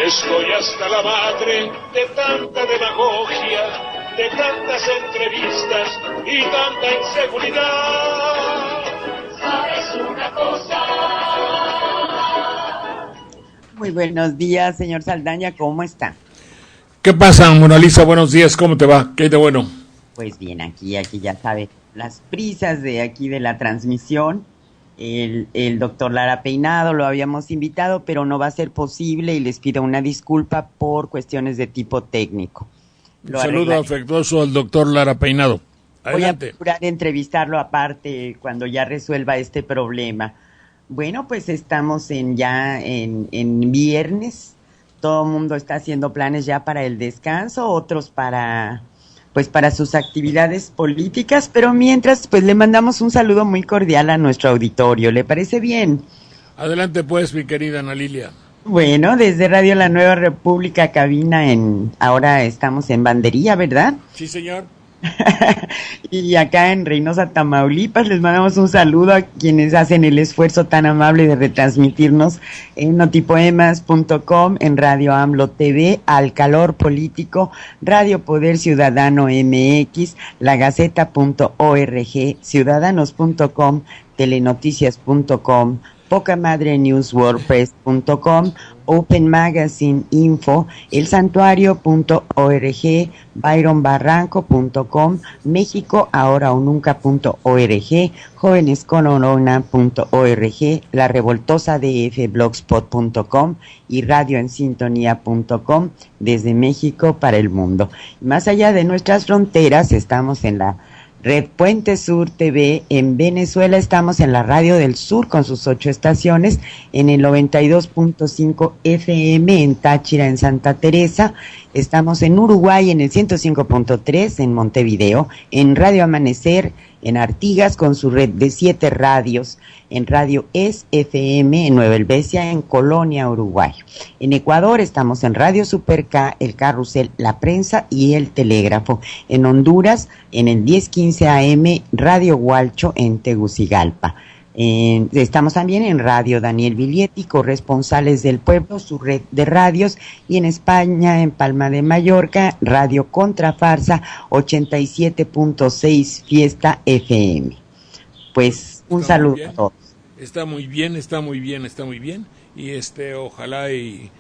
Estoy hasta la madre de tanta demagogia, de tantas entrevistas y tanta inseguridad. ¿Sabes una cosa? Muy buenos días, señor Saldaña, ¿cómo está? ¿Qué pasa, Mona Lisa? Buenos días, ¿cómo te va? ¿Qué hay de bueno? Pues bien, aquí ya sabe, las prisas de aquí de la transmisión. El doctor Lara Peinado lo habíamos invitado, pero no va a ser posible y les pido una disculpa por cuestiones de tipo técnico. Un saludo afectuoso al doctor Lara Peinado. Adelante. Voy a procurar entrevistarlo aparte cuando ya resuelva este problema. Bueno, pues estamos ya en viernes. Todo el mundo está haciendo planes ya para el descanso, otros para sus actividades políticas, pero mientras, pues le mandamos un saludo muy cordial a nuestro auditorio. ¿Le parece bien? Adelante pues, mi querida Ana Lilia. Bueno, desde Radio La Nueva República, cabina ahora estamos en Bandería, ¿verdad? Sí, señor. Y acá en Reynosa, Tamaulipas, les mandamos un saludo a quienes hacen el esfuerzo tan amable de retransmitirnos en notipoemas.com, en Radio AMLO TV, Al Calor Político, Radio Poder Ciudadano MX, lagaceta.org, ciudadanos.com, telenoticias.com, pocamadrenewswordpress.com, Open Magazine Info, elsantuario.org, byronbarranco.com, mexicoahoraonunca.org, jovenescononona.org, la revoltosa dfblogspot.com y radioensintonía.com desde México para el mundo. Más allá de nuestras fronteras, estamos en la Red Puente Sur TV. En Venezuela estamos en la Radio del Sur con sus 8 estaciones, en el 92.5 FM en Táchira, en Santa Teresa. Estamos en Uruguay en el 105.3 en Montevideo, en Radio Amanecer en Artigas con su red de 7 radios, en Radio Es-FM en Nueva Helvecia, en Colonia, Uruguay. En Ecuador estamos en Radio Super K, El Carrusel, La Prensa y El Telégrafo. En Honduras en el 1015 AM, Radio Hualcho en Tegucigalpa. Estamos también en Radio Daniel Viglietti, Corresponsales del Pueblo, su red de radios, y en España, en Palma de Mallorca, Radio Contrafarsa 87.6 Fiesta FM. Pues un saludo a todos. Está muy bien. Y ojalá y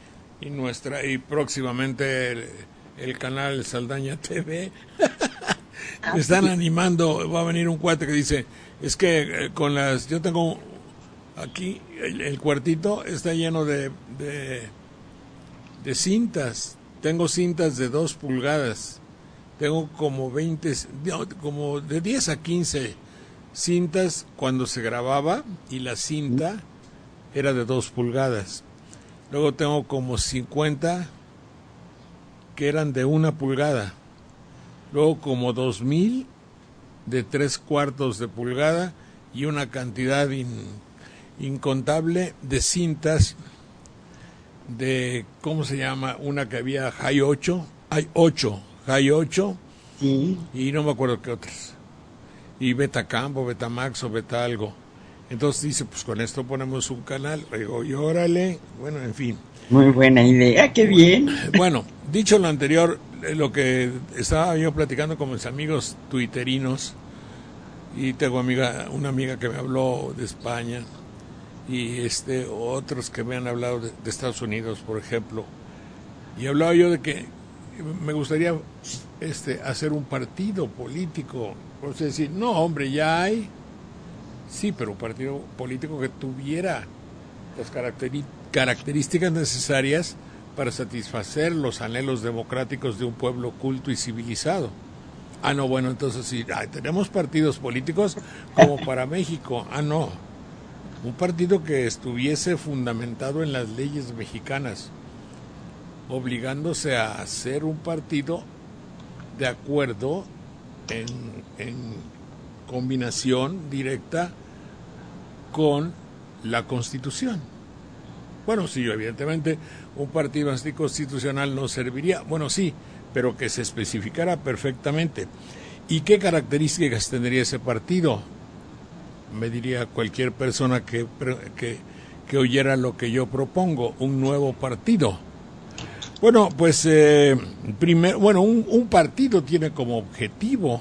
próximamente el canal Saldaña TV me están animando. Va a venir un cuate que dice, es que yo tengo aquí el cuartito está lleno de cintas. Tengo cintas de 2 pulgadas. Tengo como 20, como de 10 a 15 cintas cuando se grababa, y la cinta era de 2 pulgadas. Luego tengo como 50 que eran de 1 pulgada. Luego como 2000 de 3/4 de pulgada, y una cantidad incontable de cintas de, ¿cómo se llama? Una que había High 8, hay 8 High 8, sí, y no me acuerdo qué otras, y Betacam o Betamax o Beta algo. Entonces dice, pues con esto ponemos un canal. Le digo, y órale, bueno, en fin. Muy buena idea, qué bien. Bueno, dicho lo anterior, lo que estaba yo platicando con mis amigos tuiterinos, y tengo una amiga que me habló de España, y otros que me han hablado de Estados Unidos, por ejemplo, y hablaba yo de que me gustaría hacer un partido político. Por eso decir, no, hombre, ya hay. Sí, pero un partido político que tuviera las características necesarias para satisfacer los anhelos democráticos de un pueblo culto y civilizado. Ah, no, bueno, entonces sí, tenemos partidos políticos como para México. Ah, no, un partido que estuviese fundamentado en las leyes mexicanas, obligándose a hacer un partido de acuerdo en combinación directa con la Constitución. Bueno, sí, evidentemente un partido anticonstitucional no serviría. Bueno, sí, pero que se especificara perfectamente. ¿Y qué características tendría ese partido? Me diría cualquier persona que oyera lo que yo propongo, un nuevo partido. Bueno, pues un partido tiene como objetivo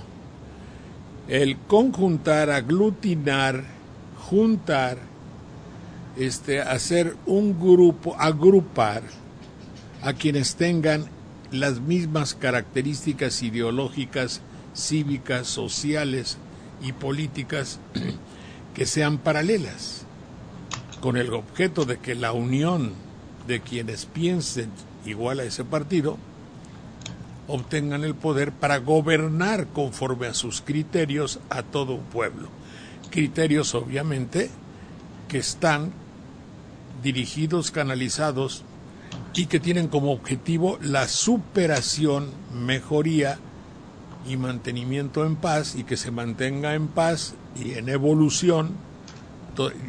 el conjuntar, aglutinar, juntar, hacer un grupo, agrupar a quienes tengan las mismas características ideológicas, cívicas, sociales y políticas que sean paralelas, con el objeto de que la unión de quienes piensen igual a ese partido obtengan el poder para gobernar conforme a sus criterios a todo un pueblo. Criterios, obviamente, que están dirigidos, canalizados y que tienen como objetivo la superación, mejoría y mantenimiento en paz, y que se mantenga en paz y en evolución.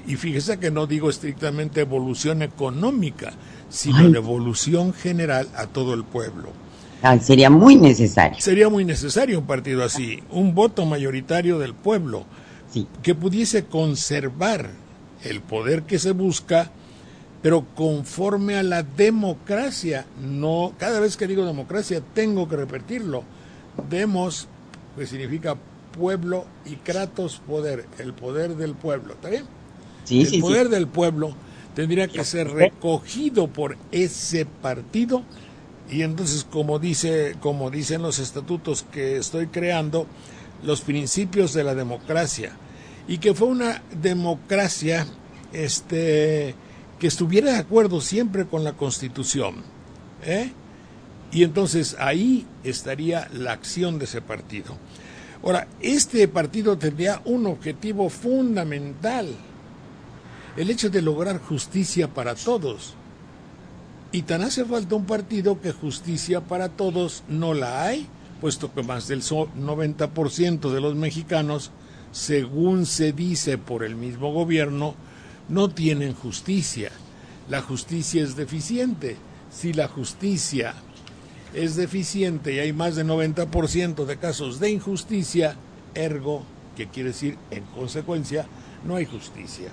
Y fíjese que no digo estrictamente evolución económica, sino en evolución general a todo el pueblo. Sería muy necesario. Sería muy necesario un partido así, un voto mayoritario del pueblo, sí, que pudiese conservar el poder que se busca, pero conforme a la democracia. No, cada vez que digo democracia tengo que repetirlo. Demos, que significa pueblo, y kratos, poder, el poder del pueblo, ¿está bien? Sí, el poder del pueblo tendría que ser recogido por ese partido, y entonces, como dicen los estatutos que estoy creando, los principios de la democracia, y que fue una democracia que estuviera de acuerdo siempre con la Constitución, y entonces ahí estaría la acción de ese partido. Ahora, este partido tendría un objetivo fundamental, el hecho de lograr justicia para todos. Y tan hace falta un partido que justicia para todos no la hay, puesto que más del 90% de los mexicanos, según se dice por el mismo gobierno, no tienen justicia. La justicia es deficiente. Si la justicia es deficiente y hay más del 90% de casos de injusticia, ergo, que quiere decir en consecuencia, no hay justicia.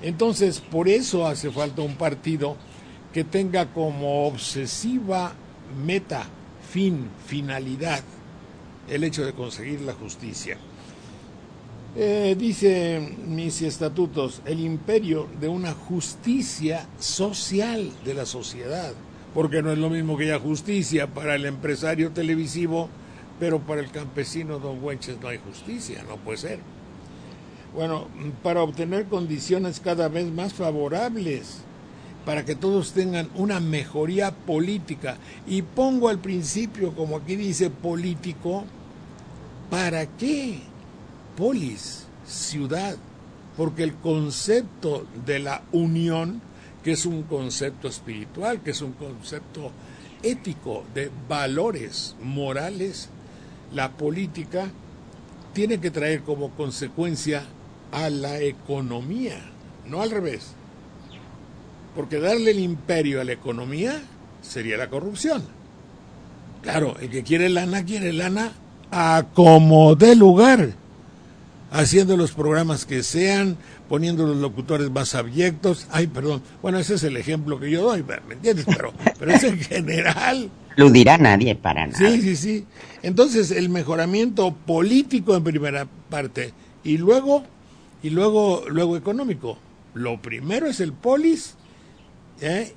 Entonces, por eso hace falta un partido que tenga como obsesiva meta, finalidad, el hecho de conseguir la justicia. Dice mis estatutos, el imperio de una justicia social de la sociedad, porque no es lo mismo que haya justicia para el empresario televisivo, pero para el campesino don Güenches no hay justicia, no puede ser. Bueno, para obtener condiciones cada vez más favorables, para que todos tengan una mejoría política, y pongo al principio, como aquí dice, político, ¿para qué? Polis, ciudad, porque el concepto de la unión, que es un concepto espiritual, que es un concepto ético, de valores morales, la política tiene que traer como consecuencia a la economía, no al revés. Porque darle el imperio a la economía sería la corrupción. Claro, el que quiere lana a como dé lugar, haciendo los programas que sean, poniendo los locutores más abyectos. Bueno, ese es el ejemplo que yo doy, ¿me entiendes? Pero es en general. Lo dirá nadie para nada. Sí. Entonces, el mejoramiento político en primera parte, y luego económico. Lo primero es el polis,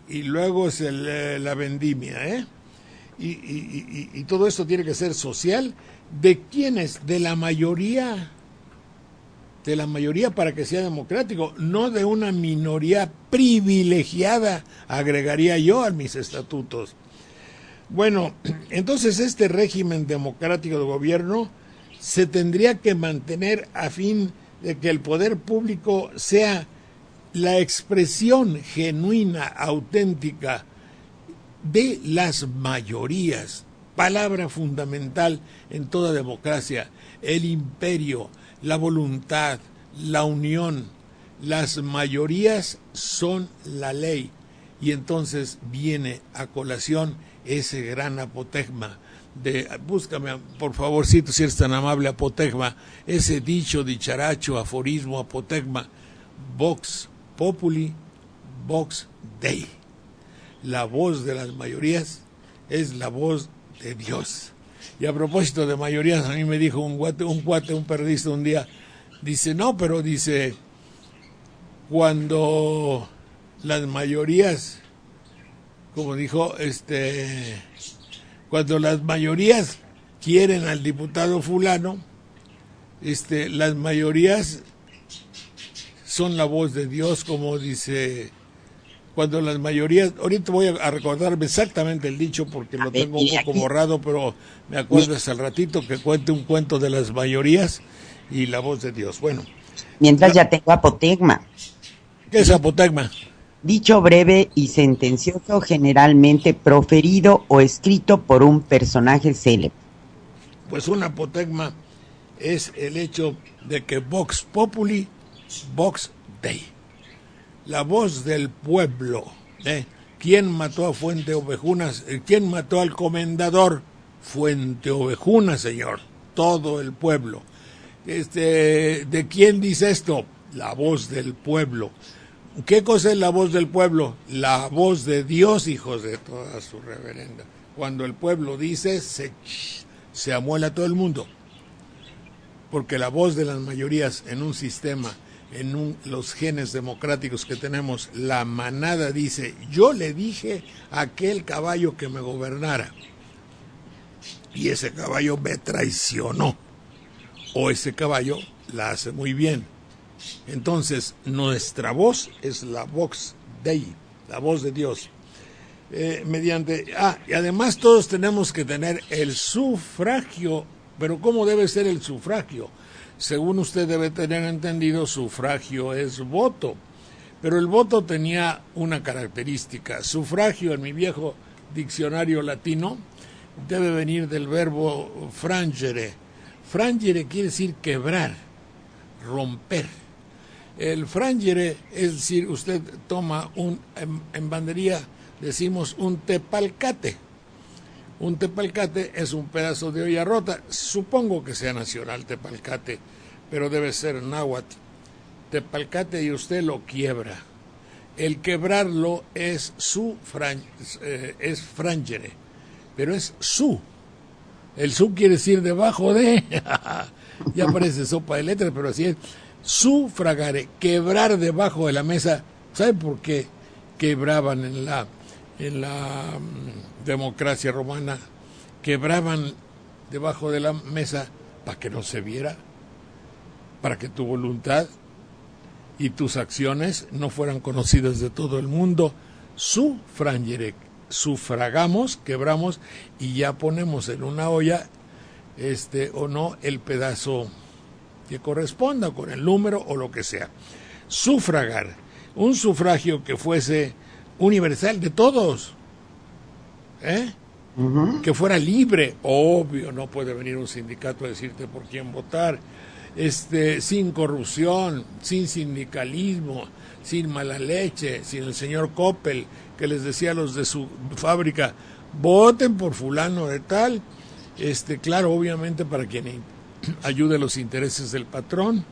y luego es la vendimia, y todo esto tiene que ser social. ¿De quiénes? De la mayoría para que sea democrático, no de una minoría privilegiada, agregaría yo a mis estatutos. Bueno, entonces este régimen democrático de gobierno se tendría que mantener a fin de que el poder público sea la expresión genuina, auténtica de las mayorías, palabra fundamental en toda democracia, el imperio, la voluntad, la unión, las mayorías son la ley, y entonces viene a colación ese gran apotegma búscame por favorcito, si eres tan amable, apotegma, ese dicho, dicharacho, aforismo, apotegma, vox populi, vox dei, la voz de las mayorías es la voz de Dios. Y a propósito de mayorías, a mí me dijo un periodista un día, dice, no, pero dice, cuando las mayorías, como dijo, cuando las mayorías quieren al diputado fulano, las mayorías son la voz de Dios, como dice, cuando las mayorías, ahorita voy a recordarme exactamente el dicho porque lo tengo un poco borrado, pero me acuerdo hasta el ratito que cuente un cuento de las mayorías y la voz de Dios. Bueno. Mientras ya tengo apotegma. ¿Qué es apotegma? Dicho breve y sentencioso, generalmente proferido o escrito por un personaje célebre. Pues un apotegma es el hecho de que Vox Populi, Vox Dei. La voz del pueblo. ¿Quién mató a Fuente Ovejunas? ¿Quién mató al comendador? Fuente Ovejuna, señor. Todo el pueblo. ¿De quién dice esto? La voz del pueblo. ¿Qué cosa es la voz del pueblo? La voz de Dios, hijos de toda su reverenda. Cuando el pueblo dice, se amuela todo el mundo. Porque la voz de las mayorías en un sistema, los genes democráticos que tenemos, la manada dice, yo le dije a aquel caballo que me gobernara. Y ese caballo me traicionó. O ese caballo la hace muy bien. Entonces, nuestra voz es la vox Dei, la voz de Dios. Y además todos tenemos que tener el sufragio. Pero ¿cómo debe ser el sufragio? Según usted debe tener entendido, sufragio es voto. Pero el voto tenía una característica. Sufragio, en mi viejo diccionario latino, debe venir del verbo frangere. Frangere quiere decir quebrar, romper. El frangere, es decir, usted toma en bandería decimos un tepalcate. Un tepalcate es un pedazo de olla rota, supongo que sea nacional tepalcate, pero debe ser náhuatl. Tepalcate y usted lo quiebra. El quebrarlo es es frangere, pero es su. El su quiere decir debajo de. Ya parece sopa de letras, pero así es. Sufragare, quebrar debajo de la mesa. ¿Sabe por qué quebraban en la democracia romana? Quebraban debajo de la mesa para que no se viera, para que tu voluntad y tus acciones no fueran conocidas de todo el mundo. Sufragere, sufragamos, quebramos y ya ponemos en una olla o no el pedazo que corresponda con el número o lo que sea. Sufragar, un sufragio que fuese universal de todos, que fuera libre. Obvio, no puede venir un sindicato a decirte por quién votar, sin corrupción, sin sindicalismo, sin mala leche, sin el señor Coppel que les decía a los de su fábrica, voten por fulano de tal, claro, obviamente para quien ayude los intereses del patrón.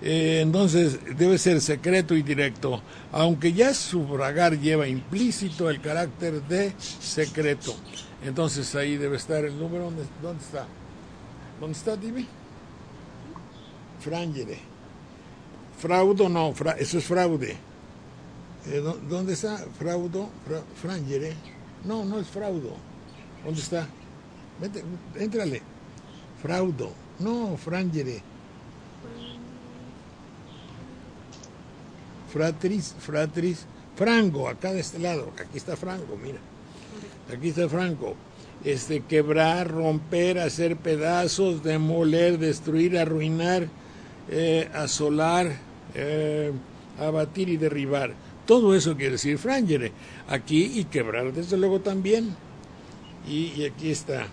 Entonces debe ser secreto y directo, aunque ya sufragar lleva implícito el carácter de secreto. Entonces ahí debe estar el número. ¿Dónde está? ¿Dónde está, dime? Frangere. Fraudo no, eso es fraude. ¿Dónde está? Fraudo, frangere. No, no es fraudo. ¿Dónde está? Vete, éntrale. Fraudo. No, frangere. Fratris, frango, acá de este lado. Aquí está frango, mira. Aquí está franco. Quebrar, romper, hacer pedazos, demoler, destruir, arruinar, asolar, abatir y derribar. Todo eso quiere decir frangere. Aquí y quebrar, desde luego, también. Y aquí está.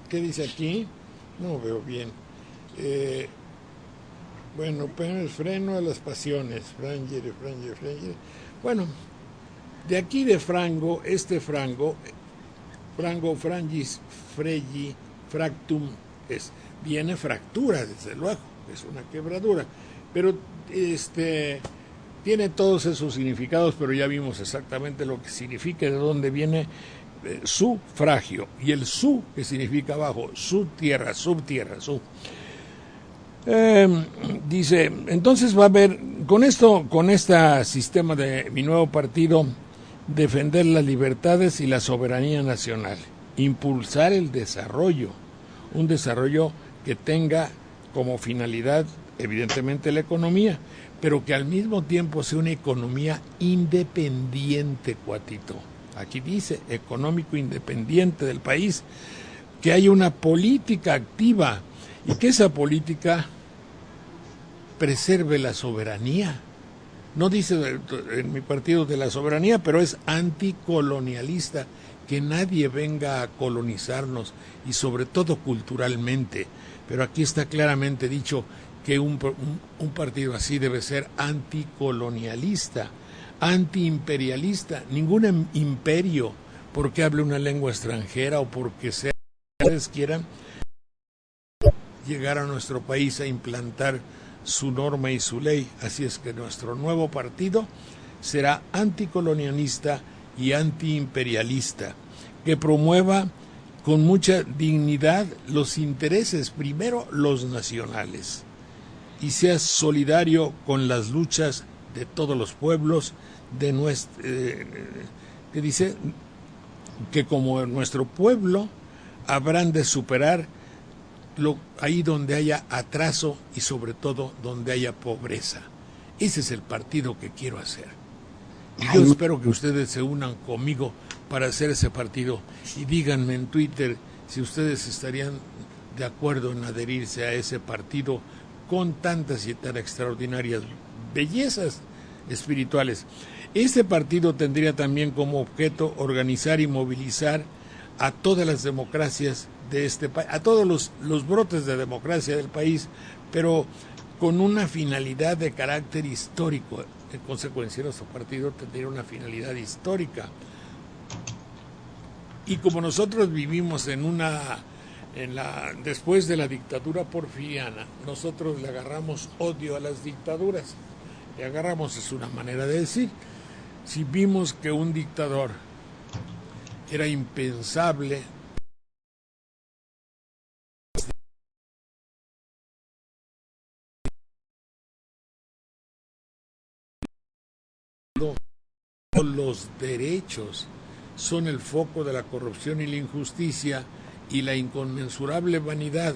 ¿Qué dice aquí? No veo bien. Bueno, pues freno a las pasiones. Frangere. Bueno, de aquí de frango, frango, frangis, fregi, fractum, viene fractura, desde luego, es una quebradura. Pero tiene todos esos significados, pero ya vimos exactamente lo que significa, de dónde viene sufragio, y el su, que significa abajo, su tierra, subtierra, su. Dice, entonces va a haber, con este sistema de mi nuevo partido, defender las libertades y la soberanía nacional, impulsar el desarrollo, un desarrollo que tenga como finalidad, evidentemente, la economía, pero que al mismo tiempo sea una economía independiente, cuatito. Aquí dice, económico independiente del país, que haya una política activa y que esa política preserve la soberanía. No dice en mi partido de la soberanía, pero es anticolonialista, que nadie venga a colonizarnos, y sobre todo culturalmente. Pero aquí está claramente dicho que un partido así debe ser anticolonialista, antiimperialista. Ningún imperio, porque hable una lengua extranjera o porque ustedes quieran llegar a nuestro país a implantar su norma y su ley. Así es que nuestro nuevo partido será anticolonialista y antiimperialista, que promueva con mucha dignidad los intereses, primero los nacionales, y sea solidario con las luchas de todos los pueblos de nuestro, que dice que como nuestro pueblo habrán de superar ahí donde haya atraso y sobre todo donde haya pobreza. Ese es el partido que quiero hacer. Y yo espero que ustedes se unan conmigo para hacer ese partido, y díganme en Twitter si ustedes estarían de acuerdo en adherirse a ese partido con tantas y tan extraordinarias bellezas espirituales. Este partido tendría también como objeto organizar y movilizar a todas las democracias de este país, a todos los brotes de democracia del país, pero con una finalidad de carácter histórico. En consecuencia, nuestro partido tendría una finalidad histórica. Y como nosotros vivimos después de la dictadura porfiriana, nosotros le agarramos odio a las dictaduras. Le agarramos, es una manera de decir. Si vimos que un dictador era impensable, los derechos son el foco de la corrupción y la injusticia, y la inconmensurable vanidad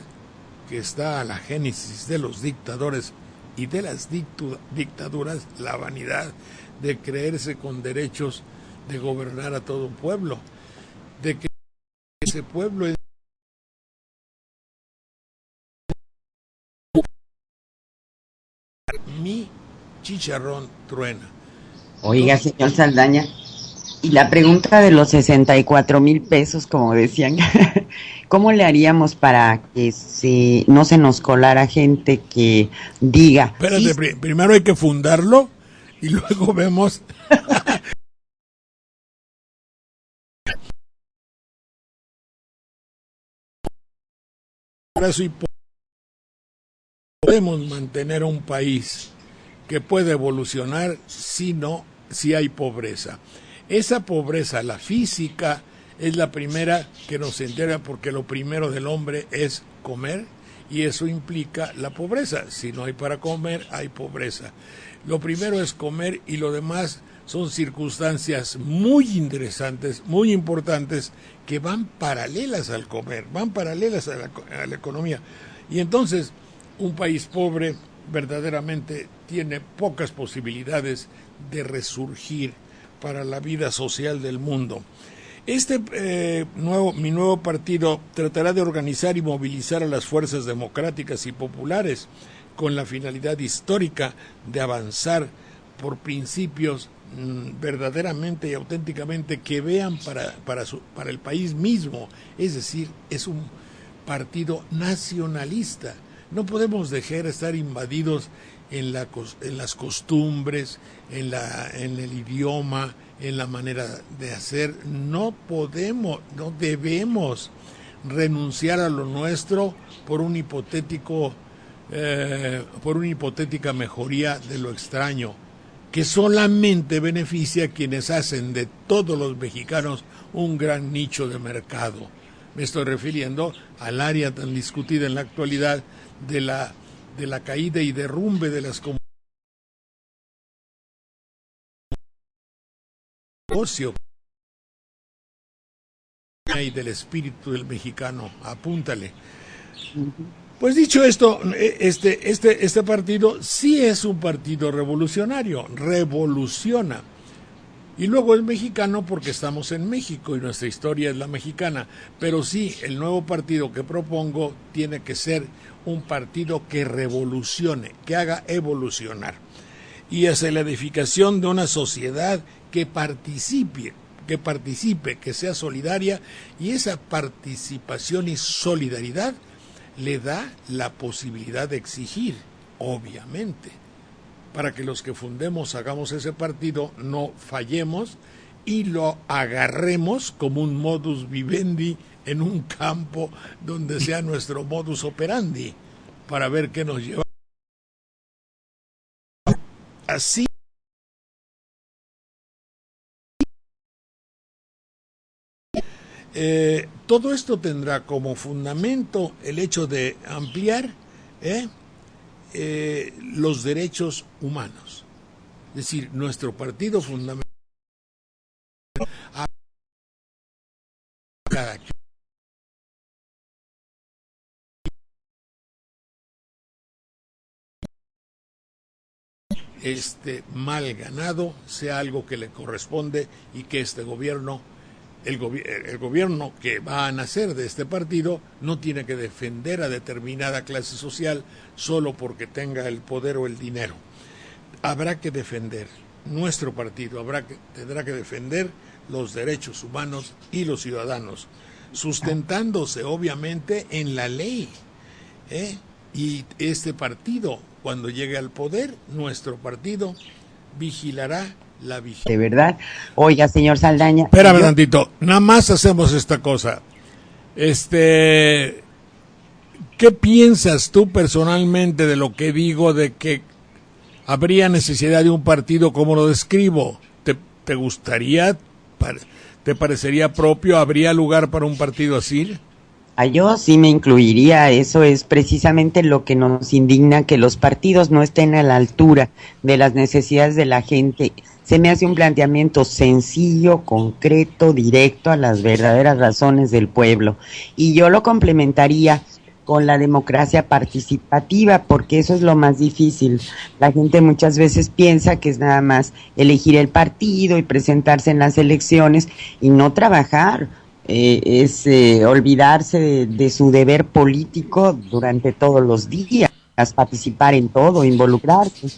que está a la génesis de los dictadores y de las dictaduras, la vanidad de creerse con derechos de gobernar a todo un pueblo, de que ese pueblo es mi chicharrón truena. Oiga, señor Saldaña, y la pregunta de los 64,000 pesos, como decían, ¿cómo le haríamos para que no se nos colara gente que diga? Espérate, sí, primero hay que fundarlo y luego vemos. Podemos mantener un país que puede evolucionar si hay pobreza. Esa pobreza, la física, es la primera que nos entera, porque lo primero del hombre es comer, y eso implica la pobreza. Si no hay para comer, hay pobreza. Lo primero es comer, y lo demás son circunstancias muy interesantes, muy importantes, que van paralelas al comer, van paralelas a la economía. Y entonces, un país pobre verdaderamente tiene pocas posibilidades de resurgir para la vida social del mundo. Mi nuevo partido tratará de organizar y movilizar a las fuerzas democráticas y populares con la finalidad histórica de avanzar por principios verdaderamente y auténticamente que vean para el país mismo. Es decir, es un partido nacionalista. No podemos dejar de estar invadidos en las costumbres, en el idioma, en la manera de hacer. No debemos renunciar a lo nuestro por una hipotética mejoría de lo extraño. que solamente beneficia a quienes hacen de todos los mexicanos un gran nicho de mercado. Me estoy refiriendo al área tan discutida en la actualidad de la caída y derrumbe de las comunidades y del espíritu del mexicano. Apúntale. Pues dicho esto, este partido sí es un partido revolucionario, revoluciona. Y luego es mexicano porque estamos en México y nuestra historia es la mexicana. Pero sí, el nuevo partido que propongo tiene que ser un partido que revolucione, que haga evolucionar. Y hacia la edificación de una sociedad que participe, que sea solidaria, y esa participación y solidaridad le da la posibilidad de exigir, obviamente, para que los que fundemos, hagamos ese partido, no fallemos y lo agarremos como un modus vivendi en un campo donde sea nuestro modus operandi, para ver qué nos lleva. Así todo esto tendrá como fundamento el hecho de ampliar los derechos humanos. Es decir, nuestro partido fundamental a cada mal ganado sea algo que le corresponde y que este gobierno, el gobierno que va a nacer de este partido, no tiene que defender a determinada clase social solo porque tenga el poder o el dinero. Habrá que defender, nuestro partido tendrá que defender los derechos humanos y los ciudadanos, sustentándose obviamente en la ley. Y este partido, cuando llegue al poder, nuestro partido vigilará la vigilancia. De verdad. Oiga, señor Saldaña. Espérame tantito, nada más hacemos esta cosa. ¿Qué piensas tú personalmente de lo que digo de que habría necesidad de un partido como lo describo? ¿Te gustaría? ¿Te parecería propio? ¿Habría lugar para un partido así? Yo sí me incluiría. Eso es precisamente lo que nos indigna, que los partidos no estén a la altura de las necesidades de la gente. Se me hace un planteamiento sencillo, concreto, directo a las verdaderas razones del pueblo. Y yo lo complementaría con la democracia participativa, porque eso es lo más difícil. La gente muchas veces piensa que es nada más elegir el partido y presentarse en las elecciones y no trabajar. Es olvidarse de su deber político durante todos los días, participar en todo, involucrarse.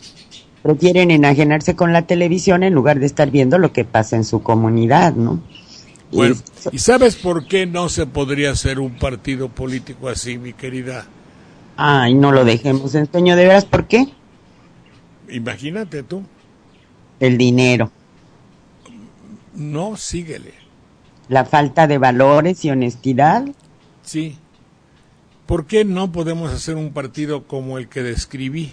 Prefieren enajenarse con la televisión en lugar de estar viendo lo que pasa en su comunidad, ¿no? Bueno, ¿y sabes por qué no se podría hacer un partido político así, mi querida? Ay, no lo dejemos en sueño, ¿de veras por qué? Imagínate tú. El dinero. No, síguele. La falta de valores y honestidad. Sí. ¿Por qué no podemos hacer un partido como el que describí?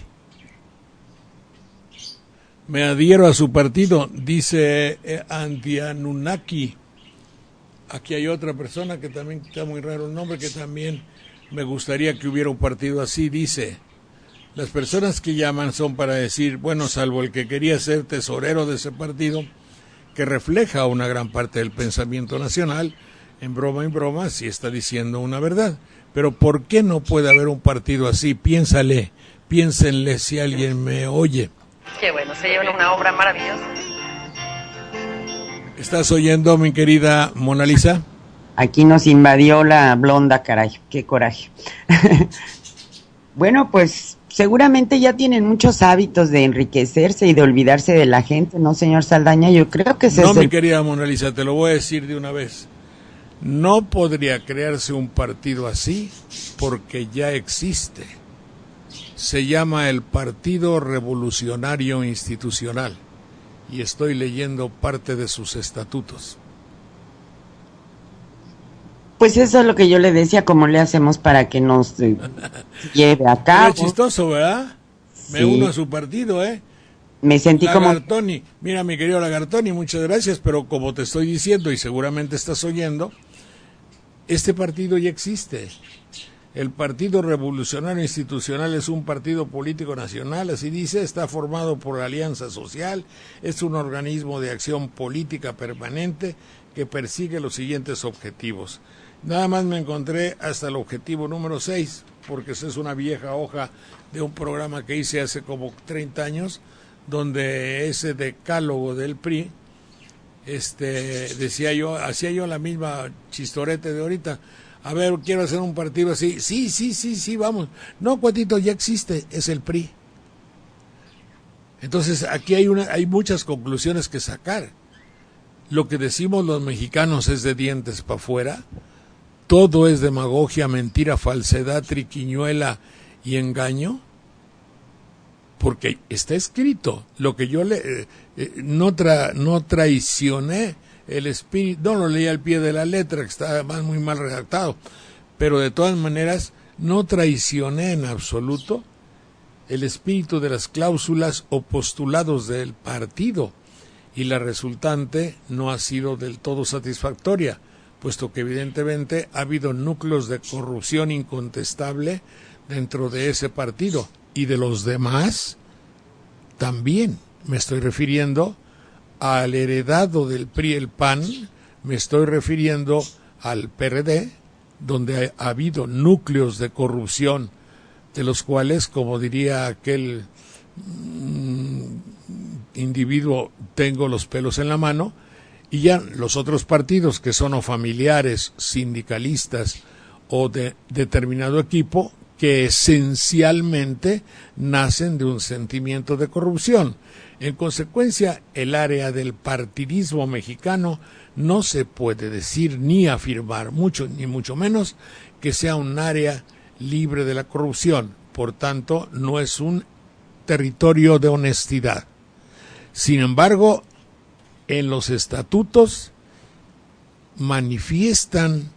Me adhiero a su partido, dice Anti-Anunnaki. Aquí hay otra persona que también está muy raro el nombre, que también me gustaría que hubiera un partido así, dice. Las personas que llaman son para decir, bueno, salvo el que quería ser tesorero de ese partido, que refleja una gran parte del pensamiento nacional, en broma, sí está diciendo una verdad. Pero ¿por qué no puede haber un partido así? Piénsenle si alguien me oye. Qué bueno, se lleva una obra maravillosa. ¿Estás oyendo, mi querida Mona Lisa? Aquí nos invadió la blonda, caray, qué coraje. Bueno, pues seguramente ya tienen muchos hábitos de enriquecerse y de olvidarse de la gente, ¿no, señor Saldaña? Yo creo que No, mi querida Mona Lisa, te lo voy a decir de una vez. No podría crearse un partido así porque ya existe. Se llama el Partido Revolucionario Institucional y estoy leyendo parte de sus estatutos. Pues eso es lo que yo le decía, cómo le hacemos para que nos lleve a cabo. Es chistoso, ¿verdad? Me uno a su partido, Me sentí Lagartoni, como... mira mi querido Lagartoni, muchas gracias, pero como te estoy diciendo y seguramente estás oyendo, este partido ya existe. El Partido Revolucionario Institucional es un partido político nacional, así dice, está formado por la Alianza Social, es un organismo de acción política permanente que persigue los siguientes objetivos. Nada más me encontré hasta el objetivo número 6, porque esa es una vieja hoja de un programa que hice hace como 30 años, donde ese decálogo del PRI, decía yo, hacía yo la misma chistorete de ahorita. A ver, quiero hacer un partido así. Sí, vamos. No, cuatito, ya existe, es el PRI. Entonces, aquí hay muchas conclusiones que sacar. Lo que decimos los mexicanos es de dientes para afuera. Todo es demagogia, mentira, falsedad, triquiñuela y engaño. Porque está escrito. Lo que yo no traicioné el espíritu, no lo leí al pie de la letra, que está además muy mal redactado, pero de todas maneras no traicioné en absoluto el espíritu de las cláusulas o postulados del partido, y la resultante no ha sido del todo satisfactoria, puesto que evidentemente ha habido núcleos de corrupción incontestable dentro de ese partido, y de los demás también. Me estoy refiriendo al heredado del PRI, el PAN, me estoy refiriendo al PRD, donde ha habido núcleos de corrupción, de los cuales, como diría aquel individuo, tengo los pelos en la mano, y ya los otros partidos que son o familiares, sindicalistas o de determinado equipo, que esencialmente nacen de un sentimiento de corrupción. En consecuencia, el área del partidismo mexicano no se puede decir ni afirmar mucho, ni mucho menos, que sea un área libre de la corrupción. Por tanto, no es un territorio de honestidad. Sin embargo, en los estatutos manifiestan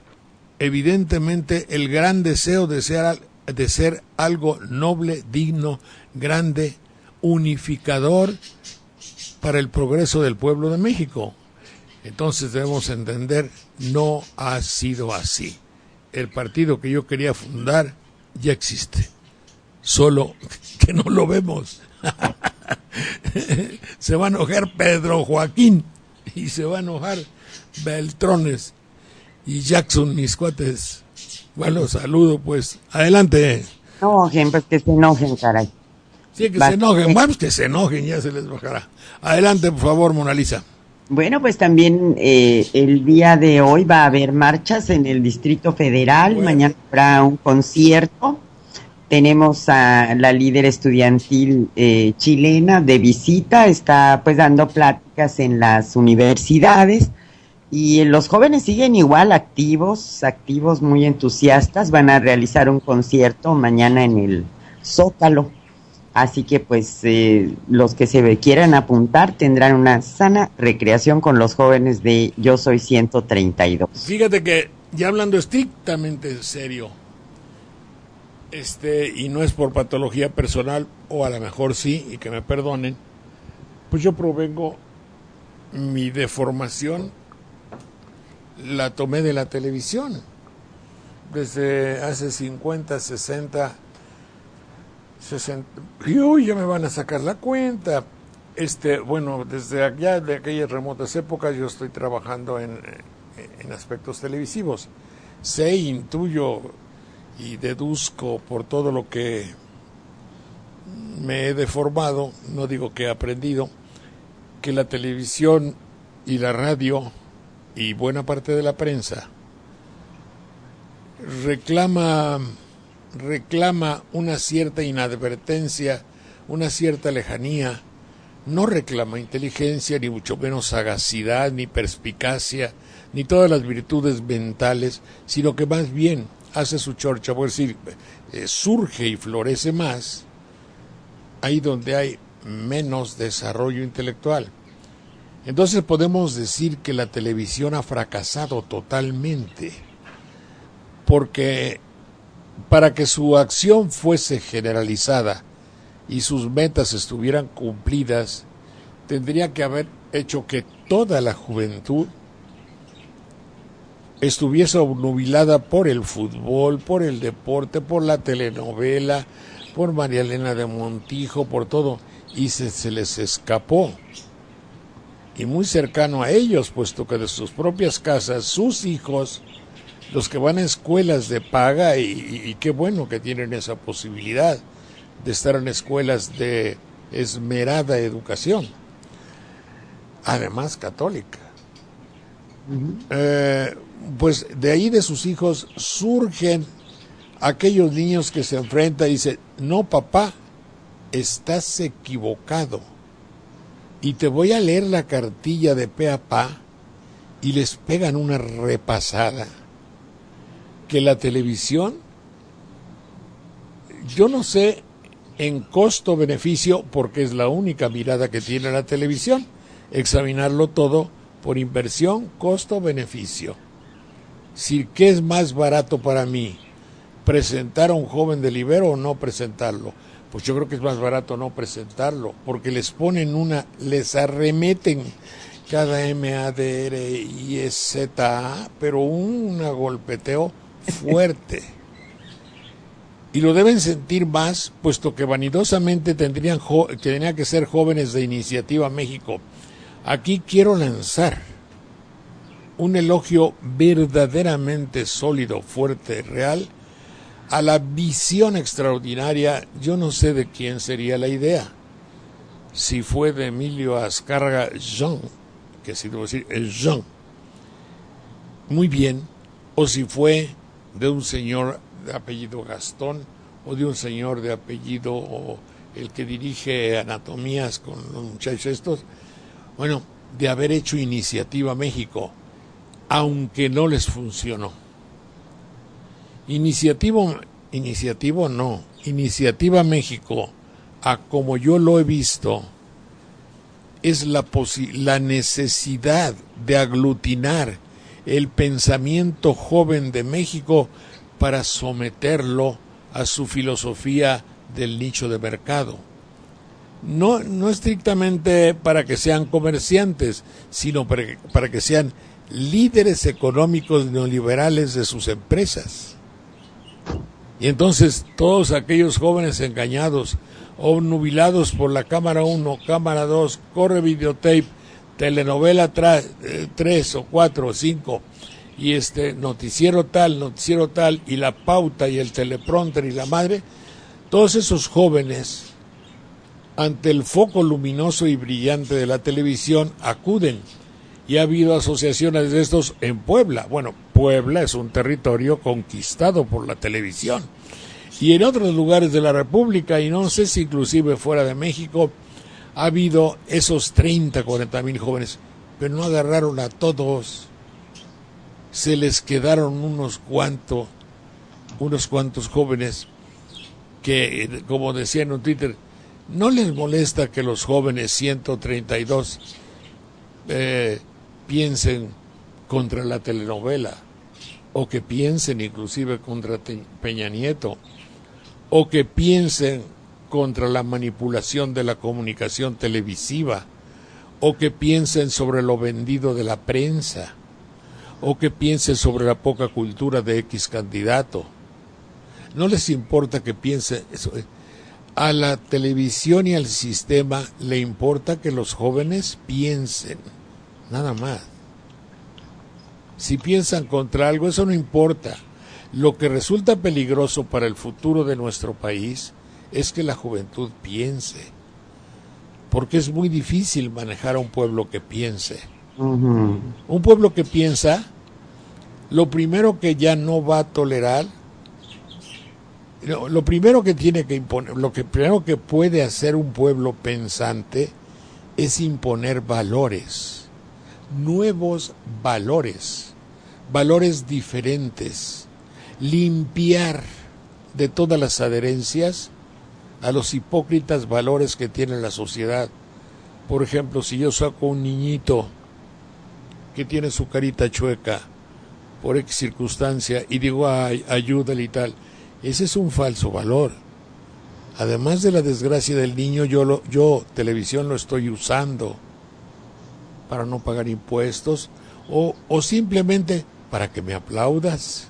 evidentemente el gran deseo de ser algo noble, digno, grande, unificador para el progreso del pueblo de México. Entonces debemos entender, no ha sido así. El partido que yo quería fundar ya existe, solo que no lo vemos. Se va a enojar Pedro Joaquín y se va a enojar Beltrones y Jackson, mis cuates. Bueno, saludo pues. Adelante. No, pues que se enojen, caray. Sí, que se enojen. Vamos, que se enojen, ya se les bajará. Adelante, por favor, Mona Lisa. Bueno, pues también el día de hoy va a haber marchas en el Distrito Federal. Bueno. Mañana habrá un concierto. Tenemos a la líder estudiantil chilena de visita. Está pues dando pláticas en las universidades. Y los jóvenes siguen igual activos, muy entusiastas. Van a realizar un concierto mañana en el Zócalo. Así que pues los que se quieran apuntar tendrán una sana recreación con los jóvenes de Yo Soy 132. Fíjate que ya hablando estrictamente en serio, y no es por patología personal, o a lo mejor sí, y que me perdonen, pues yo provengo, mi deformación la tomé de la televisión. Desde hace 50, 60... y uy, ya me van a sacar la cuenta. Bueno, desde allá, de aquellas remotas épocas, yo estoy trabajando en aspectos televisivos. Sé, intuyo y deduzco por todo lo que me he deformado, no digo que he aprendido, que la televisión y la radio y buena parte de la prensa reclama una cierta inadvertencia, una cierta lejanía, no reclama inteligencia, ni mucho menos sagacidad, ni perspicacia, ni todas las virtudes mentales, sino que más bien hace su chorcha, por decir, surge y florece más ahí donde hay menos desarrollo intelectual. Entonces podemos decir que la televisión ha fracasado totalmente, porque para que su acción fuese generalizada y sus metas estuvieran cumplidas, tendría que haber hecho que toda la juventud estuviese obnubilada por el fútbol, por el deporte, por la telenovela, por María Elena de Montijo, por todo, y se les escapó. Y muy cercano a ellos, puesto que de sus propias casas, sus hijos, los que van a escuelas de paga, y qué bueno que tienen esa posibilidad de estar en escuelas de esmerada educación, además católica. Pues de ahí de sus hijos surgen aquellos niños que se enfrentan y dicen, no papá, estás equivocado, y te voy a leer la cartilla de pe a pa, y les pegan una repasada que la televisión, yo no sé en costo-beneficio, porque es la única mirada que tiene la televisión, examinarlo todo por inversión, costo-beneficio. Si qué es más barato para mí, presentar a un joven del Ibero o no presentarlo. Pues yo creo que es más barato no presentarlo, porque les ponen les arremeten cada MADRIZA, pero un golpeteo fuerte. Y lo deben sentir más, puesto que vanidosamente tendrían que ser jóvenes de Iniciativa México. Aquí quiero lanzar un elogio verdaderamente sólido, fuerte, real, a la visión extraordinaria. Yo no sé de quién sería la idea, si fue de Emilio Azcárraga Jean, que si debo decir es Jean, muy bien, o si fue de un señor de apellido Gastón, o de un señor de apellido, o el que dirige anatomías con los muchachos estos, bueno, de haber hecho Iniciativa México, aunque no les funcionó. Iniciativa México, a como yo lo he visto, es la necesidad de aglutinar el pensamiento joven de México para someterlo a su filosofía del nicho de mercado. No estrictamente para que sean comerciantes, sino para que sean líderes económicos neoliberales de sus empresas. Y entonces todos aquellos jóvenes engañados, obnubilados por la cámara 1, cámara 2, corre videotape, telenovela 3 o 4 o 5, y noticiero tal, y la pauta y el teleprompter y la madre, todos esos jóvenes, ante el foco luminoso y brillante de la televisión, acuden. Y ha habido asociaciones de estos en Puebla. Bueno, Puebla es un territorio conquistado por la televisión. Y en otros lugares de la República, y no sé si inclusive fuera de México, ha habido esos 30, 40 mil jóvenes, pero no agarraron a todos. Se les quedaron unos cuantos jóvenes que, como decía en un Twitter, no les molesta que los jóvenes 132 piensen contra la telenovela, o que piensen inclusive contra Peña Nieto, o que piensen contra la manipulación de la comunicación televisiva, o que piensen sobre lo vendido de la prensa, o que piensen sobre la poca cultura de X candidato. No les importa que piensen eso. A la televisión y al sistema le importa que los jóvenes piensen, nada más. Si piensan contra algo, eso no importa. Lo que resulta peligroso para el futuro de nuestro país es que la juventud piense, porque es muy difícil manejar a un pueblo que piense. Uh-huh. Un pueblo que piensa, lo primero que ya no va a tolerar, lo primero que tiene que imponer, lo que primero que puede hacer un pueblo pensante es imponer valores, nuevos valores, valores diferentes, limpiar de todas las adherencias a los hipócritas valores que tiene la sociedad. Por ejemplo, si yo saco un niñito que tiene su carita chueca por X circunstancia y digo, ay, ayúdale y tal, ese es un falso valor. además de la desgracia del niño, yo televisión lo estoy usando para no pagar impuestos o simplemente para que me aplaudas,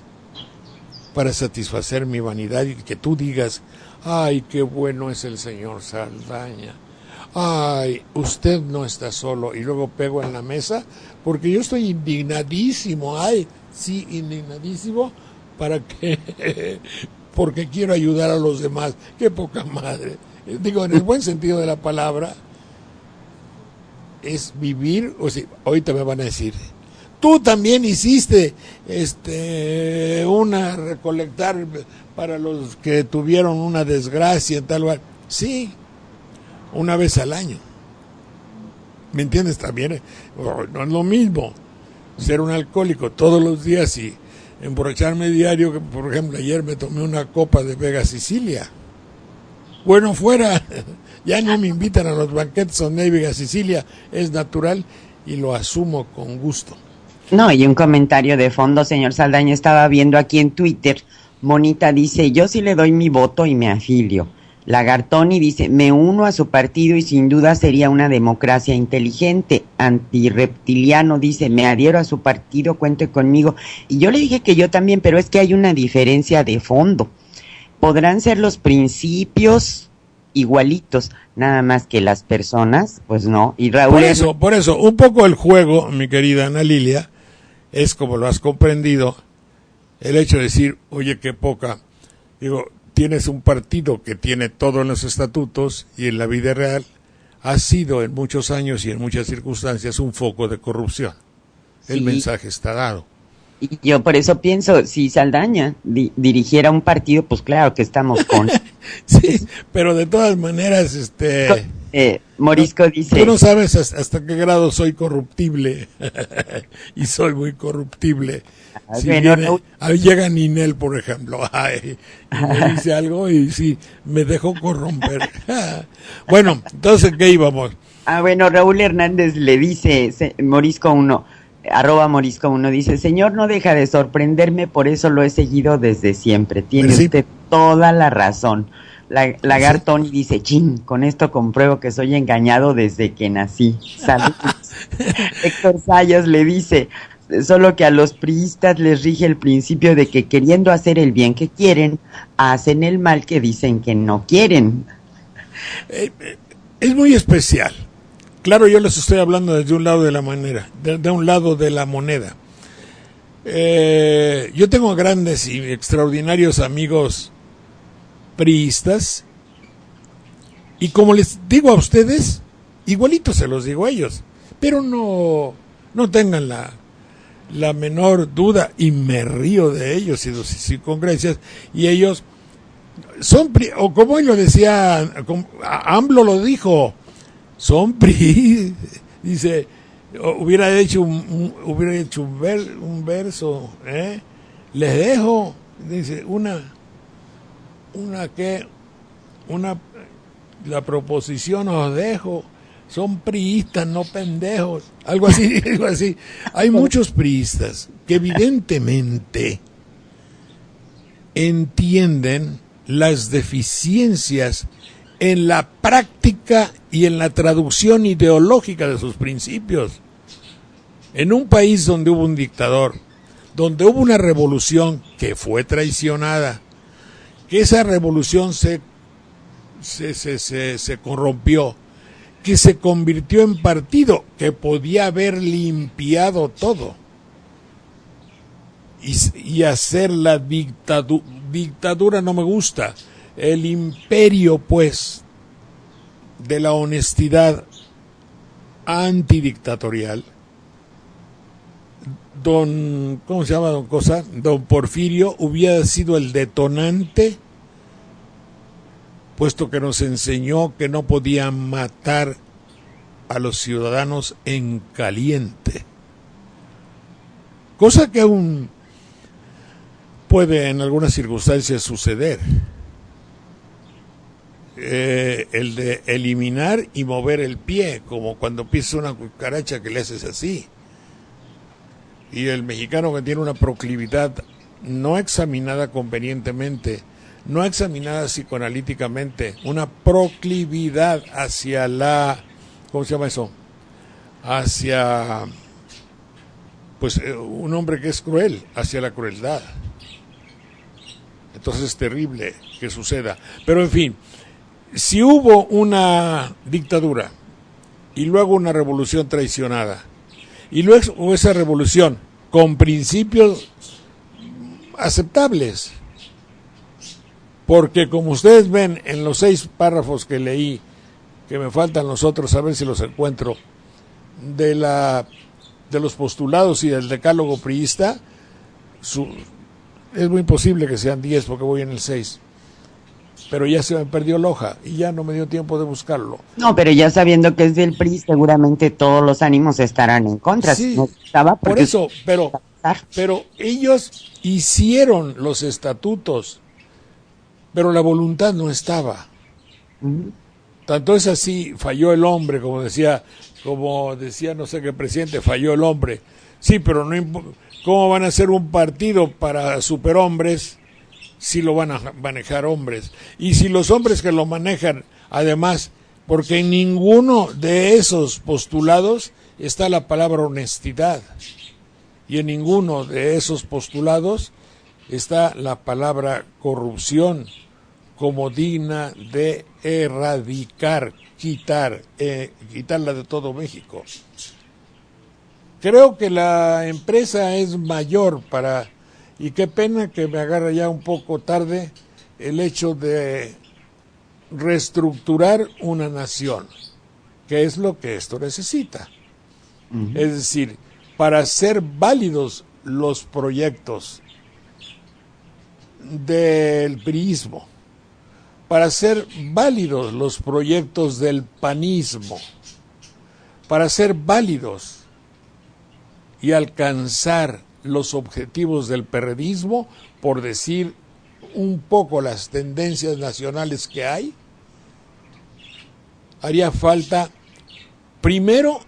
para satisfacer mi vanidad y que tú digas, ay, qué bueno es el señor Saldaña, ay, usted no está solo, y luego pego en la mesa porque yo estoy indignadísimo, ay, sí, indignadísimo, porque quiero ayudar a los demás. Qué poca madre. Digo, en el buen sentido de la palabra, es vivir, o sea, ahorita me van a decir, tú también hiciste una recolectar para los que tuvieron una desgracia en tal lugar. Sí, una vez al año. ¿Me entiendes? También no es lo mismo ser un alcohólico todos los días y emborracharme diario, que por ejemplo ayer me tomé una copa de Vega Sicilia. Bueno, fuera, ya no me invitan a los banquetes donde hay Vega Sicilia, es natural y lo asumo con gusto. No, y un comentario de fondo, señor Saldaña, estaba viendo aquí en Twitter, Monita dice, yo sí le doy mi voto y me afilio. Lagartoni dice, me uno a su partido y sin duda sería una democracia inteligente. Antirreptiliano dice, me adhiero a su partido, cuente conmigo. Y yo le dije que yo también, pero es que hay una diferencia de fondo. Podrán ser los principios igualitos, nada más que las personas, pues no. Y Raúl, por eso, un poco el juego, mi querida Ana Lilia, es como lo has comprendido, el hecho de decir, oye, qué poca, digo, tienes un partido que tiene todo en los estatutos y en la vida real ha sido en muchos años y en muchas circunstancias un foco de corrupción. El mensaje está dado. Y yo por eso pienso, si Saldaña dirigiera un partido, pues claro que estamos con... Sí, pero de todas maneras, Morisco dice... Tú no sabes hasta qué grado soy corruptible. Y soy muy corruptible. Si bueno, llega Ninel, por ejemplo, y me dice algo y sí, me dejó corromper. Bueno, entonces, ¿qué íbamos? Bueno, Raúl Hernández le dice, Morisco 1, @Morisco 1, dice, señor, no deja de sorprenderme, por eso lo he seguido desde siempre. Tiene usted toda la razón. Lagartoni dice, chin, con esto compruebo que soy engañado desde que nací. Saludos. Héctor Sayas le dice, solo que a los priistas les rige el principio de que queriendo hacer el bien que quieren, hacen el mal que dicen que no quieren. Es muy especial. Claro, yo les estoy hablando desde un lado de la manera, de un lado de la moneda. Yo tengo grandes y extraordinarios amigos priistas y como les digo a ustedes, igualito se los digo a ellos, pero no tengan la menor duda, y me río de ellos y sus incongruencias, y ellos son, o como él lo decía, AMLO lo dijo, son PRI, dice, hubiera hecho un verso, les dejo, dice, la proposición os dejo, son priistas, no pendejos, algo así. Hay muchos priistas que evidentemente entienden las deficiencias en la práctica y en la traducción ideológica de sus principios. En un país donde hubo un dictador, donde hubo una revolución que fue traicionada, que esa revolución se corrompió, que se convirtió en partido, que podía haber limpiado todo y hacer la dictadura no me gusta, el imperio pues de la honestidad antidictatorial. ¿Cómo se llama don Cosa? Don Porfirio hubiera sido el detonante, puesto que nos enseñó que no podían matar a los ciudadanos en caliente. Cosa que aún puede en algunas circunstancias suceder. El de eliminar y mover el pie, como cuando pisas una cucaracha que le haces así. Y el mexicano que tiene una proclividad no examinada convenientemente no examinada psicoanalíticamente, una proclividad hacia la, ¿cómo se llama eso? Hacia, pues, un hombre que es cruel, hacia la crueldad. Entonces es terrible que suceda. Pero en fin, si hubo una dictadura y luego una revolución traicionada, y luego esa revolución con principios aceptables, porque como ustedes ven en los 6 párrafos que leí, que me faltan los otros, a ver si los encuentro, de los postulados y del decálogo priista, es muy posible que sean 10 porque voy en el 6, pero ya se me perdió la hoja y ya no me dio tiempo de buscarlo. No, pero ya sabiendo que es del PRI, seguramente todos los ánimos estarán en contra. Sí, no estaba por eso, pero ellos hicieron los estatutos, pero la voluntad no estaba. Tanto es así, falló el hombre, como decía no sé qué presidente, falló el hombre. Sí, pero ¿cómo van a hacer un partido para superhombres si lo van a manejar hombres? Y si los hombres que lo manejan, además, porque en ninguno de esos postulados está la palabra honestidad, y en ninguno de esos postulados está la palabra corrupción como digna de erradicar, quitarla de todo México. Creo que la empresa es mayor y qué pena que me agarra ya un poco tarde el hecho de reestructurar una nación, que es lo que esto necesita. Es decir, para ser válidos los proyectos del priismo, para ser válidos los proyectos del panismo, para ser válidos y alcanzar los objetivos del perredismo, por decir un poco las tendencias nacionales que hay, haría falta primero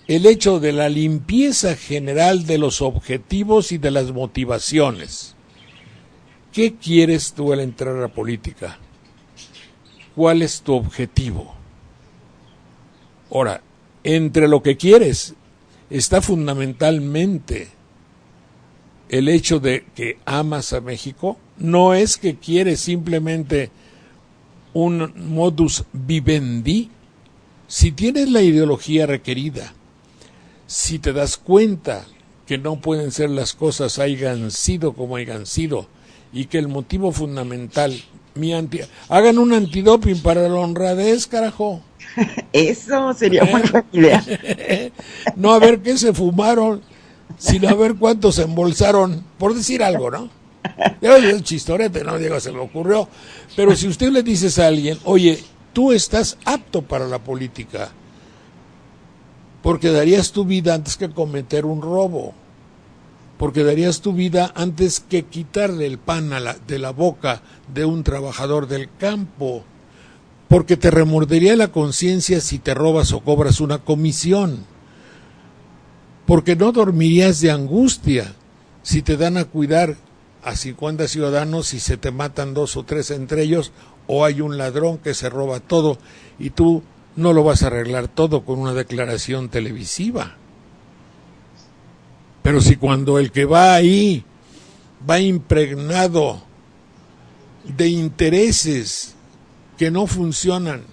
el hecho de la limpieza general de los objetivos y de las motivaciones. ¿Qué quieres tú al entrar a la política? ¿Cuál es tu objetivo? Ahora, entre lo que quieres está fundamentalmente el hecho de que amas a México. No es que quieres simplemente un modus vivendi. Si tienes la ideología requerida, si te das cuenta que no pueden ser las cosas hayan sido como hayan sido, y que el motivo fundamental, hagan un antidoping para la honradez, carajo. Eso sería muy buena idea. No a ver qué se fumaron, sino a ver cuántos se embolsaron, por decir algo, ¿no? Es chistorete, ¿no? Digo, se me ocurrió. Pero si usted le dices a alguien, oye, tú estás apto para la política, porque darías tu vida antes que cometer un robo, porque darías tu vida antes que quitarle el pan de la boca de un trabajador del campo, porque te remordería la conciencia si te robas o cobras una comisión, porque no dormirías de angustia si te dan a cuidar a 50 ciudadanos y se te matan 2 o 3 entre ellos, o hay un ladrón que se roba todo y tú no lo vas a arreglar todo con una declaración televisiva. Pero si cuando el que va ahí va impregnado de intereses que no funcionan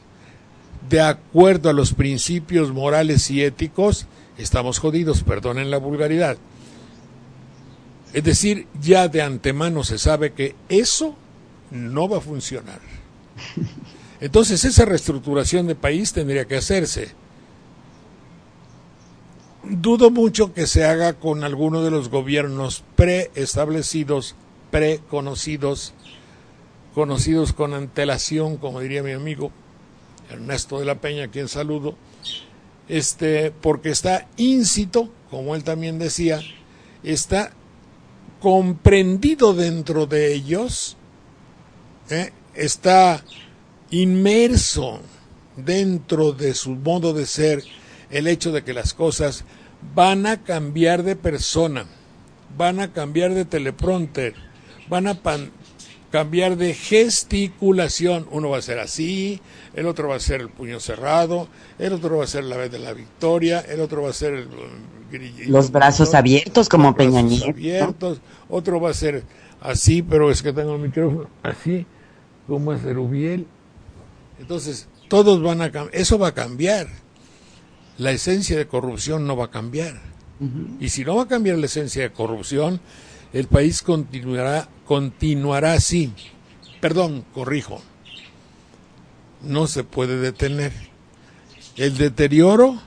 de acuerdo a los principios morales y éticos, estamos jodidos, perdonen la vulgaridad. Es decir, ya de antemano se sabe que eso no va a funcionar. Entonces esa reestructuración de país tendría que hacerse. Dudo mucho que se haga con alguno de los gobiernos preestablecidos, preconocidos, conocidos con antelación, como diría mi amigo Ernesto de la Peña, a quien saludo, porque está íncito, como él también decía, está comprendido dentro de ellos, está inmerso dentro de su modo de ser el hecho de que las cosas van a cambiar de persona, van a cambiar de teleprompter, van a cambiar de gesticulación. Uno va a ser así, el otro va a ser el puño cerrado, el otro va a ser la vez de la victoria, el otro va a ser el grillito, los brazos abiertos como Peña Nieto. Abiertos, otro va a ser así, pero es que tengo el micrófono así, como es Erubiel. Entonces, todos van a cambiar, eso va a cambiar. La esencia de corrupción no va a cambiar. Y si no va a cambiar la esencia de corrupción, el país continuará así. Perdón, corrijo. No se puede detener. El deterioro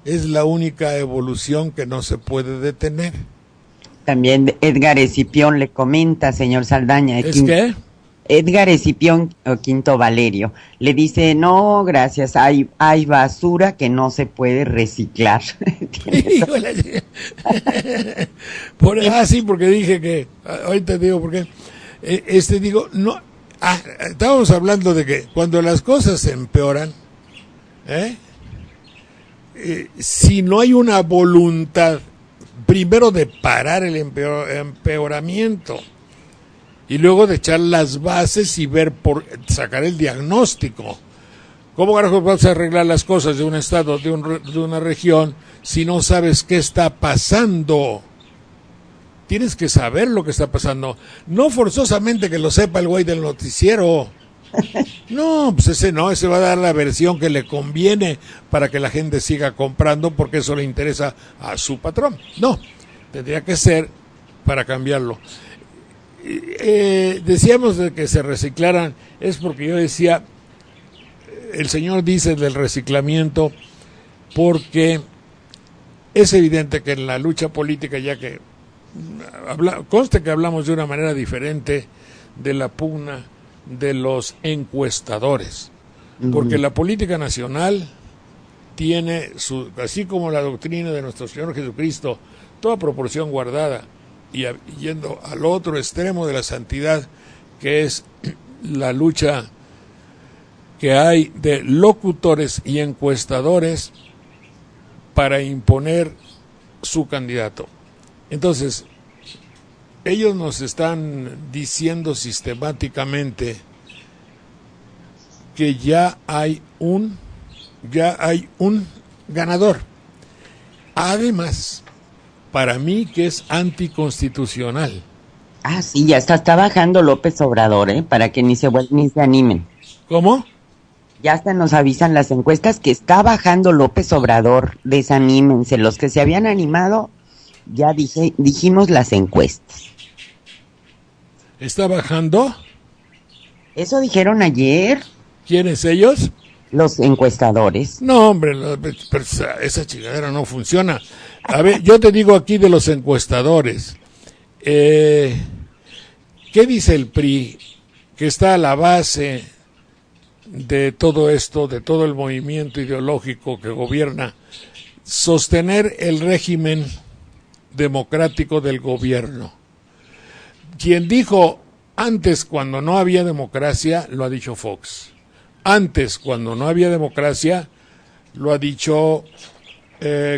es la única evolución que no se puede detener. También Edgar Escipión le comenta, señor Saldaña. ¿Es qué? Edgar Escipión o Quinto Valerio le dice, no, gracias, hay basura que no se puede reciclar. Sí, porque dije que, ahorita digo por qué, no, estábamos hablando de que cuando las cosas se empeoran, si no hay una voluntad, primero de parar el empeoramiento, y luego de echar las bases y sacar el diagnóstico. ¿Cómo carajos vas a arreglar las cosas de un estado, de una región, si no sabes qué está pasando? Tienes que saber lo que está pasando. No forzosamente que lo sepa el güey del noticiero. No, pues ese va a dar la versión que le conviene para que la gente siga comprando porque eso le interesa a su patrón. No, tendría que ser para cambiarlo. Decíamos de que se reciclaran, es porque yo decía, el señor dice del reciclamiento, porque es evidente que en la lucha política, ya que conste que hablamos de una manera diferente de la pugna de los encuestadores, porque la política nacional tiene, así como la doctrina de nuestro Señor Jesucristo, toda proporción guardada, y yendo al otro extremo de la santidad, que es la lucha que hay de locutores y encuestadores para imponer su candidato. Entonces, ellos nos están diciendo sistemáticamente que ya hay un ganador. Además, para mí que es anticonstitucional. Ah, sí, ya está bajando López Obrador, para que ni se animen. ¿Cómo? Ya hasta nos avisan las encuestas que está bajando López Obrador, desanímense. Los que se habían animado, ya dijimos las encuestas. ¿Está bajando? Eso dijeron ayer. ¿Quiénes ellos? Los encuestadores. No, hombre, pero esa chingadera no funciona. A ver, yo te digo aquí de los encuestadores. ¿Qué dice el PRI? Que está a la base de todo esto, de todo el movimiento ideológico que gobierna, sostener el régimen democrático del gobierno. Quien dijo antes, cuando no había democracia, lo ha dicho Fox. Antes, cuando no había democracia, lo ha dicho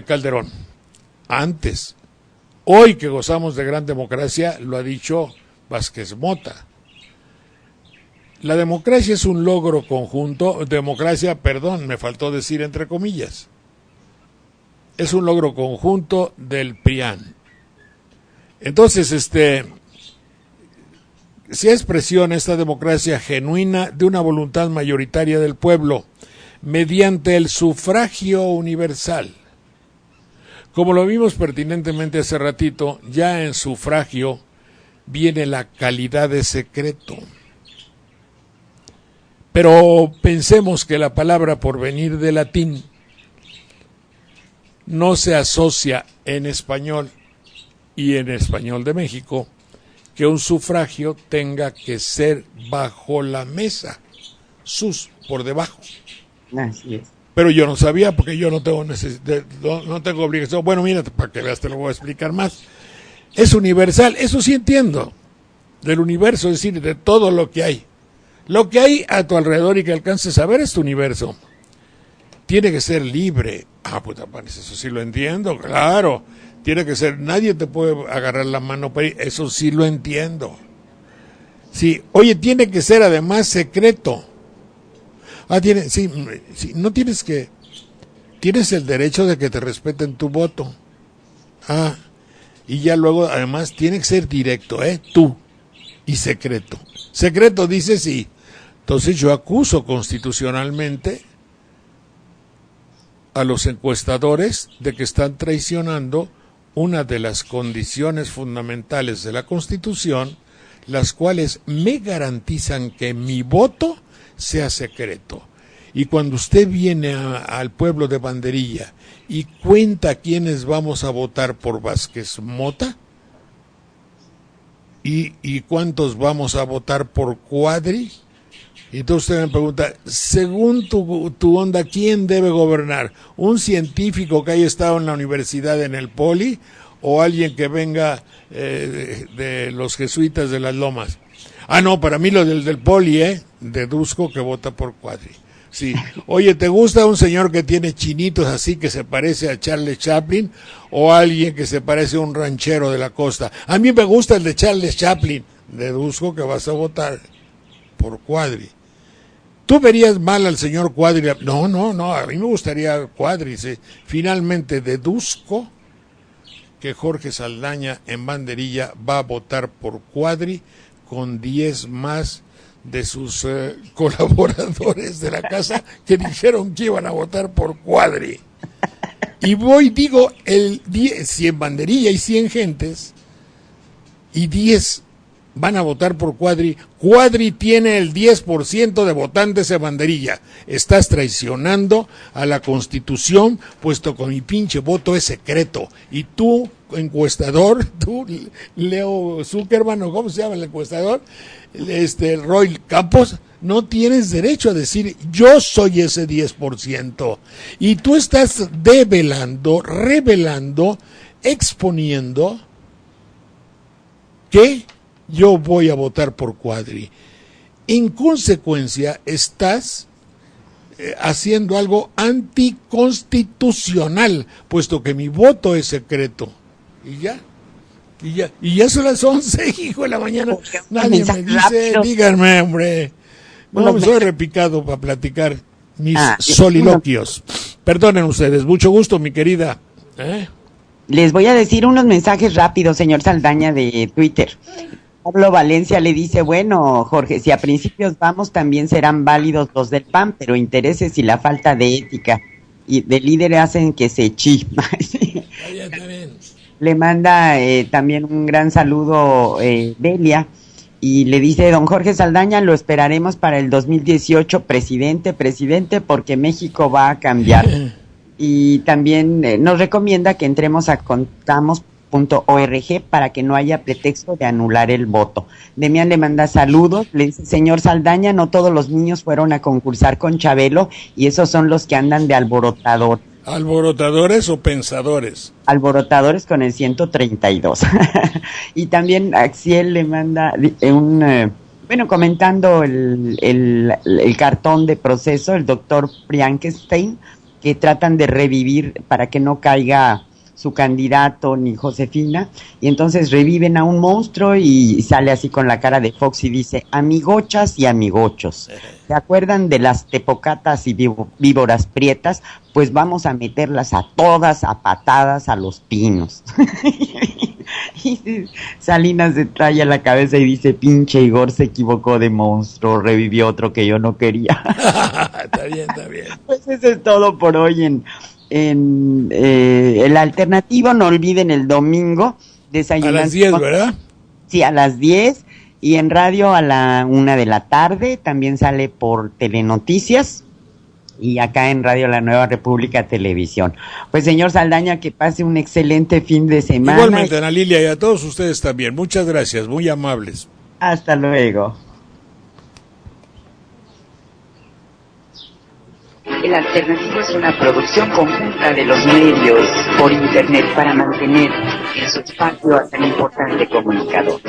Calderón. Antes. Hoy que gozamos de gran democracia, lo ha dicho Vázquez Mota. La democracia es un logro conjunto, me faltó decir entre comillas. Es un logro conjunto del PRIAN. Entonces, si expresión esta democracia genuina de una voluntad mayoritaria del pueblo, mediante el sufragio universal. Como lo vimos pertinentemente hace ratito, ya en sufragio viene la calidad de secreto. Pero pensemos que la palabra, por venir de latín, no se asocia en español y en español de México que un sufragio tenga que ser bajo la mesa, por debajo. Así es. Pero yo no sabía, porque yo no tengo no tengo obligación. Bueno, mira, para que veas, te lo voy a explicar más. Es universal, eso sí entiendo, del universo, es decir, de todo lo que hay. Lo que hay a tu alrededor y que alcances a ver es tu universo. Tiene que ser libre. Ah, puta, eso sí lo entiendo, claro. Tiene que ser, nadie te puede agarrar la mano, eso sí lo entiendo. Sí, oye, tiene que ser además secreto. Sí, no tienes el derecho de que te respeten tu voto. Y ya luego, además, tiene que ser directo, tú, y secreto. Secreto dice sí. Entonces yo acuso constitucionalmente a los encuestadores de que están traicionando una de las condiciones fundamentales de la Constitución, las cuales me garantizan que mi voto sea secreto. Y cuando usted viene al pueblo de Banderilla y cuenta quiénes vamos a votar por Vázquez Mota y cuántos vamos a votar por Cuadri, y entonces usted me pregunta, según tu onda, ¿quién debe gobernar? ¿Un científico que haya estado en la universidad en el Poli o alguien que venga de los jesuitas de las Lomas? No, para mí lo del Poli, deduzco que vota por Cuadri. Sí. Oye, ¿te gusta un señor que tiene chinitos así que se parece a Charles Chaplin o alguien que se parece a un ranchero de la costa? A mí me gusta el de Charles Chaplin. Deduzco que vas a votar por Cuadri. ¿Tú verías mal al señor Cuadri? No, a mí me gustaría Cuadri. Sí. Finalmente deduzco que Jorge Saldaña en Banderilla va a votar por Cuadri con 10 más de sus colaboradores de la casa que dijeron que iban a votar por Cuadri. Y digo, si en Banderilla hay 100 gentes y 10 van a votar por Cuadri, Cuadri tiene el 10% de votantes de Banderilla. Estás traicionando a la Constitución, puesto que mi pinche voto es secreto. Y tú, encuestador, tú, Leo Zuckerman, o ¿cómo se llama el encuestador? Roy Campos, no tienes derecho a decir yo soy ese 10%. Y tú estás revelando, exponiendo que yo voy a votar por Cuadri. En consecuencia, estás haciendo algo anticonstitucional, puesto que mi voto es secreto. Y ya son las 11, hijo de la mañana. Nadie me dice, díganme, hombre. No, soy repicado para platicar mis soliloquios. Perdonen ustedes, mucho gusto, mi querida. Les voy a decir unos mensajes rápidos, señor Saldaña, de Twitter. Pablo Valencia le dice, bueno, Jorge, si a principios vamos, también serán válidos los del PAN, pero intereses y la falta de ética y de líderes hacen que se chisma. Le manda también un gran saludo Delia, y le dice, don Jorge Saldaña, lo esperaremos para el 2018, presidente, porque México va a cambiar. Y también nos recomienda que entremos a contamos.org para que no haya pretexto de anular el voto. Demian le manda saludos, le dice, señor Saldaña, no todos los niños fueron a concursar con Chabelo y esos son los que andan de alborotador. ¿Alborotadores o pensadores? Alborotadores con el 132. Y también Axiel le manda comentando el cartón de proceso, el doctor Frankenstein, que tratan de revivir para que no caiga su candidato ni Josefina, y entonces reviven a un monstruo y sale así con la cara de Fox y dice, amigochas y amigochos, ¿se acuerdan de las tepocatas y víboras prietas? Pues vamos a meterlas a todas a patadas a los pinos. Y Salinas se trae a la cabeza y dice, pinche Igor se equivocó de monstruo, revivió otro que yo no quería. Está bien. Pues eso es todo por hoy en el alternativo. No olviden el domingo desayunar. A las 10, ¿verdad? Sí, a las 10, y en radio a la 1 de la tarde, también sale por Telenoticias, y acá en Radio La Nueva República Televisión. Pues señor Saldaña, que pase un excelente fin de semana. Igualmente, Ana Lilia, y a todos ustedes también. Muchas gracias, muy amables. Hasta luego. El alternativo es una producción conjunta de los medios por internet para mantener en su espacio a tan importante comunicador.